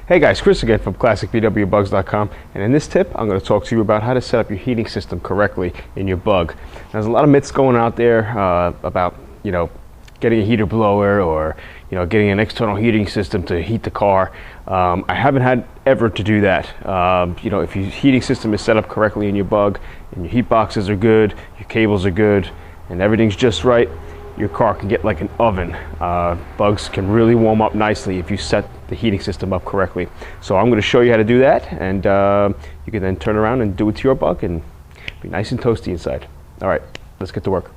Hey guys, Chris again from ClassicVWBugs.com, and in this tip I'm going to talk to you about how to set up your heating system correctly in your bug. Now, there's a lot of myths going out there about getting a heater blower or getting an external heating system to heat the car. I haven't had ever to do that. If your heating system is set up correctly in your bug and your heat boxes are good, your cables are good, and everything's just right, your car can get like an oven. Bugs can really warm up nicely if you set the heating system up correctly. So I'm going to show you how to do that, and you can then turn around and do it to your bug and be nice and toasty inside. All right, let's get to work.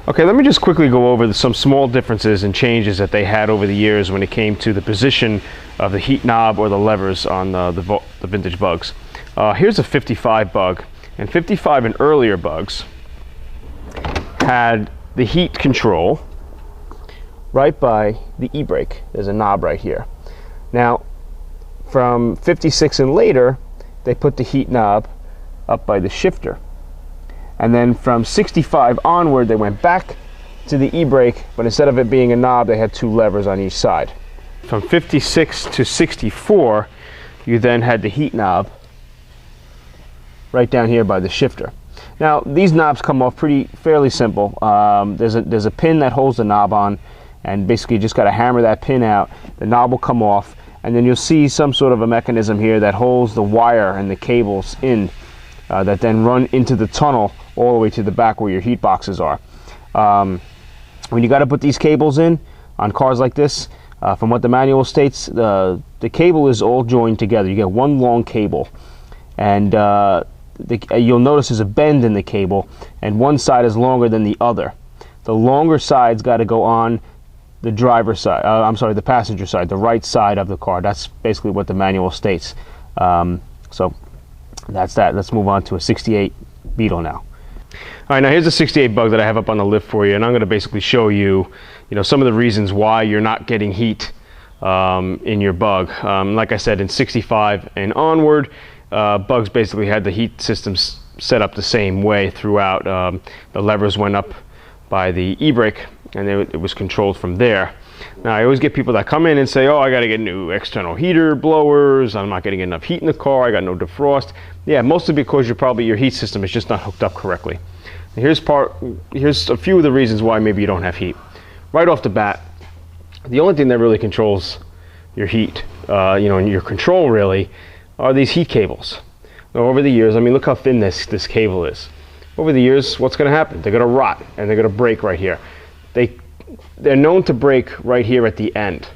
Okay, let me just quickly go over some small differences and changes that they had over the years when it came to the position of the heat knob or the levers on the vintage bugs. Here's a 55 bug, and 55 and earlier bugs had the heat control right by the e-brake. There's a knob right here. Now, from 56 and later, they put the heat knob up by the shifter. And then from 65 onward, they went back to the e-brake, but instead of it being a knob, they had two levers on each side. From 56 to 64, you then had the heat knob right down here by the shifter. Now, these knobs come off fairly simple. There's a pin that holds the knob on, and basically you just got to hammer that pin out. The knob will come off, and then you'll see some sort of a mechanism here that holds the wire and the cables in that then run into the tunnel all the way to the back where your heat boxes are. When you got to put these cables in on cars like this, from what the manual states, the cable is all joined together. You get one long cable, and you'll notice there's a bend in the cable, and one side is longer than the other. The longer side's got to go on the driver's side, the passenger side, the right side of the car. That's basically what the manual states. So that's that. Let's move on to a 68 Beetle now. All right, now here's a 68 bug that I have up on the lift for you, and I'm going to basically show you, some of the reasons why you're not getting heat in your bug. Like I said, in 65 and onward, bugs basically had the heat systems set up the same way throughout. The levers went up by the e-brake, and it was controlled from there. Now, I always get people that come in and say, oh, I got to get new external heater blowers, I'm not getting enough heat in the car, I got no defrost. Yeah, mostly because your heat system is just not hooked up correctly. Here's a few of the reasons why maybe you don't have heat. Right off the bat, the only thing that really controls your heat, and your control really, are these heat cables. Now, over the years, look how thin this cable is. Over the years, what's going to happen? They're going to rot, and they're going to break right here. They're known to break right here at the end.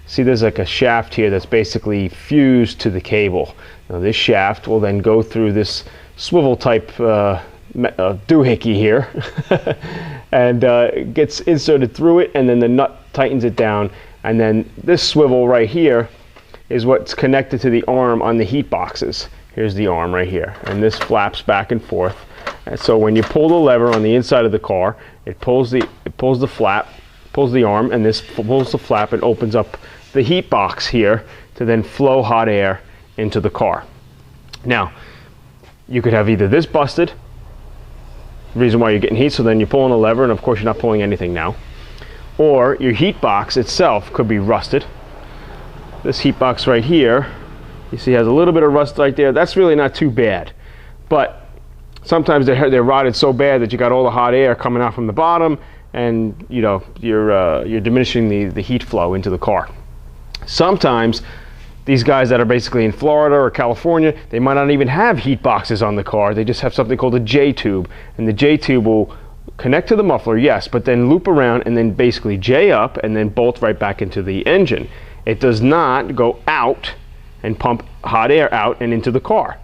See, there's like a shaft here that's basically fused to the cable. Now, this shaft will then go through this swivel type doohickey here and gets inserted through it, and then the nut tightens it down, and then this swivel right here is what's connected to the arm on the heat boxes. Here's the arm right here, and this flaps back and forth. And so when you pull the lever on the inside of the car, it pulls the arm, and this pulls the flap and opens up the heat box here to then flow hot air into the car. Now, you could have either this busted, reason why you're getting heat, so then you're pulling the lever, and of course you're not pulling anything now, or your heat box itself could be rusted. This heat box right here, you see, has a little bit of rust right there. That's really not too bad, but sometimes they're rotted so bad that you got all the hot air coming out from the bottom, and you're diminishing the heat flow into the car. Sometimes these guys that are basically in Florida or California, they might not even have heat boxes on the car. They just have something called a J-tube, and the J-tube will connect to the muffler, yes, but then loop around and then basically J up and then bolt right back into the engine. It does not go out and pump hot air out and into the car.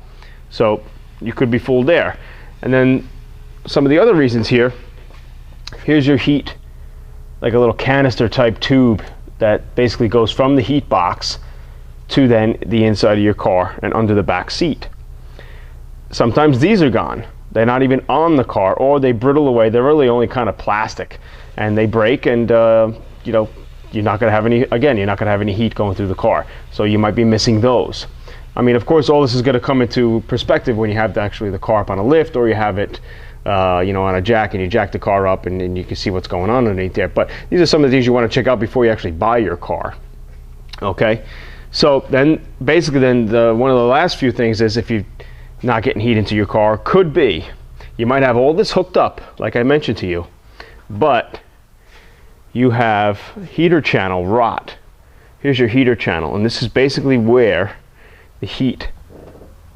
So you could be fooled there. And then some of the other reasons here, here's your heat, like a little canister type tube that basically goes from the heat box to then the inside of your car and under the back seat. Sometimes these are gone. They're not even on the car, or they brittle away. They're really only kind of plastic, and they break, and you're not going to have any heat going through the car. So you might be missing those. Of course, all this is going to come into perspective when you have actually the car up on a lift, or you have it you know, on a jack, and you jack the car up, and you can see what's going on underneath there. But these are some of the things you want to check out before you actually buy your car. Okay, so then basically then one of the last few things is, if you're not getting heat into your car, could be you might have all this hooked up like I mentioned to you, but you have heater channel rot. Here's your heater channel, and this is basically where the heat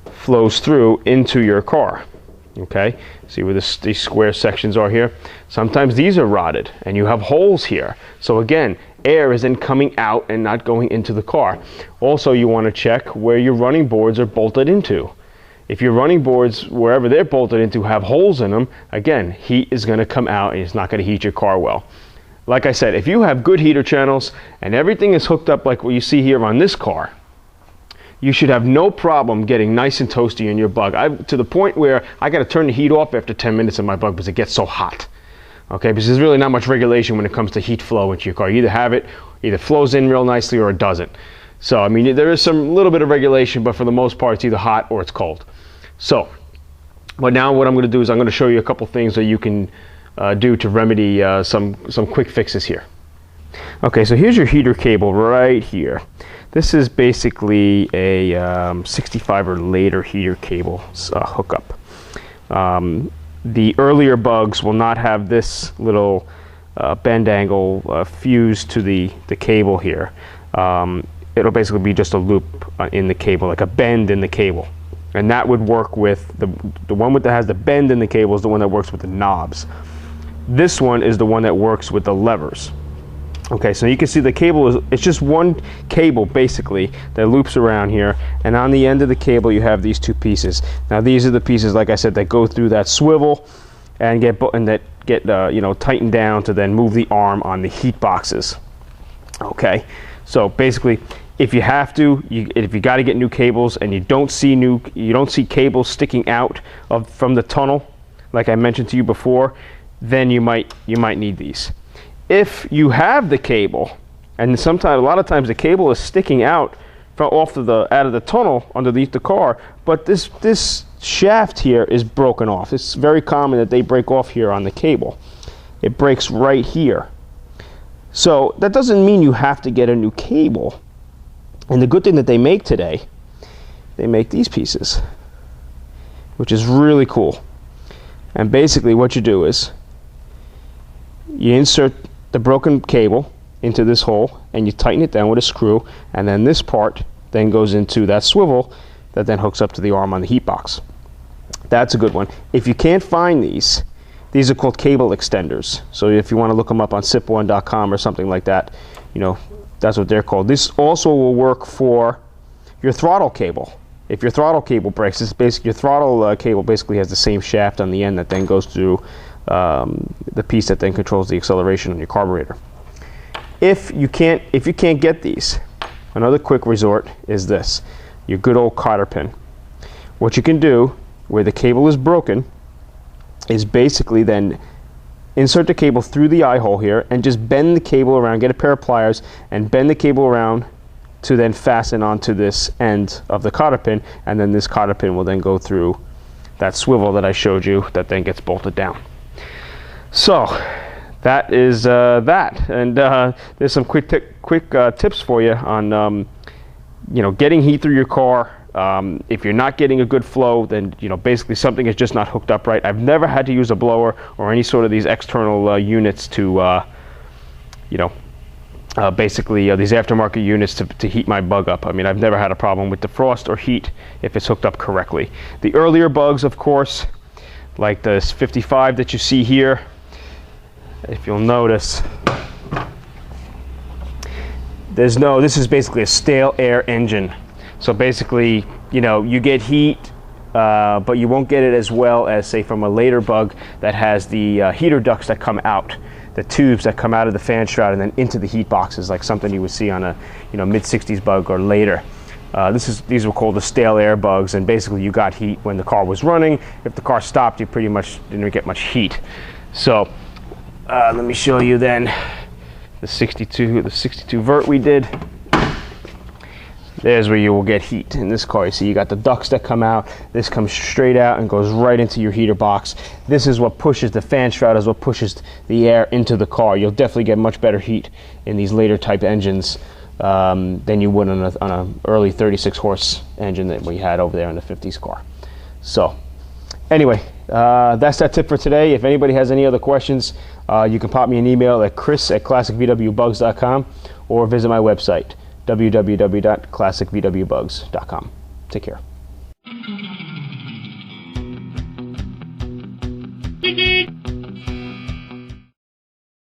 flows through into your car. Okay, see where these square sections are here? Sometimes these are rotted and you have holes here. So again, air is then coming out and not going into the car. Also, you want to check where your running boards are bolted into. If your running boards, wherever they're bolted into, have holes in them, again, heat is going to come out and it's not going to heat your car well. Like I said, if you have good heater channels and everything is hooked up like what you see here on this car, you should have no problem getting nice and toasty in your bug. To the point where I got to turn the heat off after 10 minutes in my bug because it gets so hot. Okay, because there's really not much regulation when it comes to heat flow into your car. You either have it, either flows in real nicely or it doesn't. So, I mean, there is some little bit of regulation, but for the most part, it's either hot or it's cold. So, but now what I'm going to do is I'm going to show you a couple things that you can do to remedy some quick fixes here. Okay, so here's your heater cable right here. This is basically a 65 or later heater cable hookup. The earlier bugs will not have this little bend angle fused to the cable here. It'll basically be just a loop in the cable, like a bend in the cable. And that would work with the one that has the bend in the cable is the one that works with the knobs. This one is the one that works with the levers. Okay, so you can see the cable it's just one cable basically that loops around here, and on the end of the cable you have these two pieces. Now these are the pieces, like I said, that go through that swivel and get you know, tightened down to then move the arm on the heat boxes. Okay, so basically, if you have to, if you got to get new cables and you don't see cables sticking out from the tunnel, like I mentioned to you before, then you might need these. If you have the cable, and a lot of times the cable is sticking out out of the tunnel underneath the car, but this shaft here is broken off. It's very common that they break off here on the cable. It breaks right here. So that doesn't mean you have to get a new cable. And the good thing that they make today, they make these pieces, which is really cool. And basically what you do is you insert the broken cable into this hole and you tighten it down with a screw, and then this part then goes into that swivel that then hooks up to the arm on the heat box. That's a good one. If you can't find these are called cable extenders. So if you want to look them up on sip1.com or something like that, you know, that's what they're called. This also will work for your throttle cable. If your throttle cable breaks, it's basically your throttle cable basically has the same shaft on the end that then goes through the piece that then controls the acceleration on your carburetor. If you can't get these, another quick resort is this, your good old cotter pin. What you can do where the cable is broken is basically then insert the cable through the eye hole here and just bend the cable around, get a pair of pliers and bend the cable around to then fasten onto this end of the cotter pin, and then this cotter pin will then go through that swivel that I showed you that then gets bolted down. So that is that, and there's some quick tips for you on you know, getting heat through your car. If you're not getting a good flow, then you know, basically something is just not hooked up right. I've never had to use a blower or any sort of these external units to you know, basically these aftermarket units to heat my bug up. I mean, I've never had a problem with defrost or heat if it's hooked up correctly. The earlier bugs, of course, like this 55 that you see here, if you'll notice, this is basically a stale air engine. So basically, you know, you get heat, but you won't get it as well as, say, from a later bug that has the heater ducts that come out, the tubes that come out of the fan shroud and then into the heat boxes, like something you would see on a, you know, mid-60s bug or later. These were called the stale air bugs, and basically you got heat when the car was running. If the car stopped, you pretty much didn't get much heat. So let me show you then the 62 vert we did. there's where you will get heat in this car. You see you got the ducts that come out. This comes straight out and goes right into your heater box. This is what pushes, the fan shroud is what pushes the air into the car. You'll definitely get much better heat in these later type engines than you would on an early 36 horse engine that we had over there in the 50s car. So anyway, that's that tip for today. If anybody has any other questions, you can pop me an email at chris@classicvwbugs.com or visit my website, www.classicvwbugs.com. Take care.